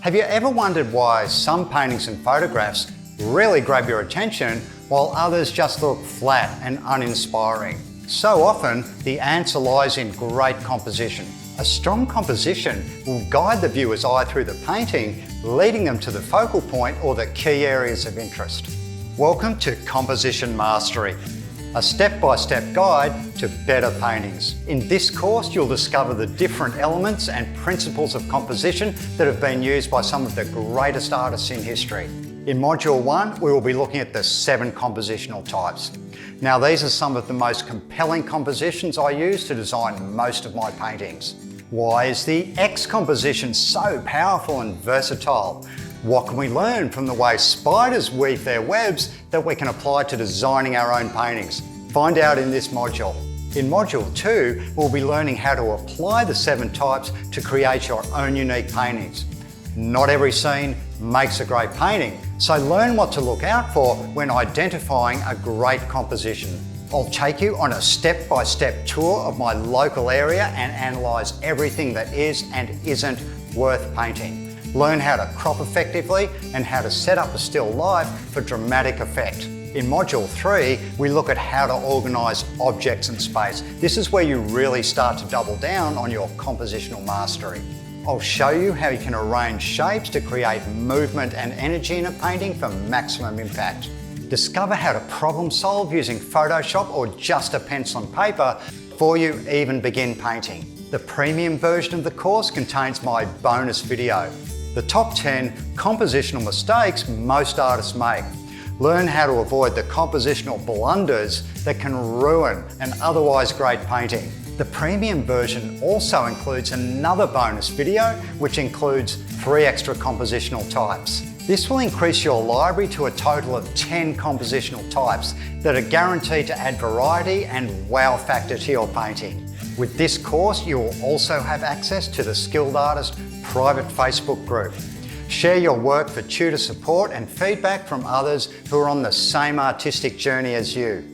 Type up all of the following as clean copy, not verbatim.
Have you ever wondered why some paintings and photographs really grab your attention while others just look flat and uninspiring? So often, the answer lies in great composition. A strong composition will guide the viewer's eye through the painting, leading them to the focal point or the key areas of interest. Welcome to Composition Mastery, a step-by-step guide to better paintings. In this course, you'll discover the different elements and principles of composition that have been used by some of the greatest artists in history. In Module 1, we will be looking at the 7 compositional types. Now, these are some of the most compelling compositions I use to design most of my paintings. Why is the X composition so powerful and versatile? What can we learn from the way spiders weave their webs that we can apply to designing our own paintings? Find out in this module. In Module 2, we'll be learning how to apply the 7 types to create your own unique paintings. Not every scene makes a great painting, so learn what to look out for when identifying a great composition. I'll take you on a step-by-step tour of my local area and analyse everything that is and isn't worth painting. Learn how to crop effectively and how to set up a still life for dramatic effect. In Module 3, we look at how to organise objects and space. This is where you really start to double down on your compositional mastery. I'll show you how you can arrange shapes to create movement and energy in a painting for maximum impact. Discover how to problem solve using Photoshop or just a pencil and paper before you even begin painting. The premium version of the course contains my bonus video, the top 10 compositional mistakes most artists make. Learn how to avoid the compositional blunders that can ruin an otherwise great painting. The premium version also includes another bonus video, which includes 3 extra compositional types. This will increase your library to a total of 10 compositional types that are guaranteed to add variety and wow factor to your painting. With this course, you will also have access to the Skilled Artist private Facebook group. Share your work for tutor support and feedback from others who are on the same artistic journey as you.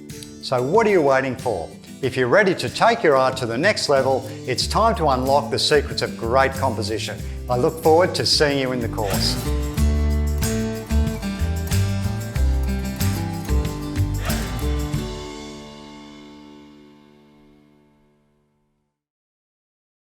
So what are you waiting for? If you're ready to take your art to the next level, it's time to unlock the secrets of great composition. I look forward to seeing you in the course.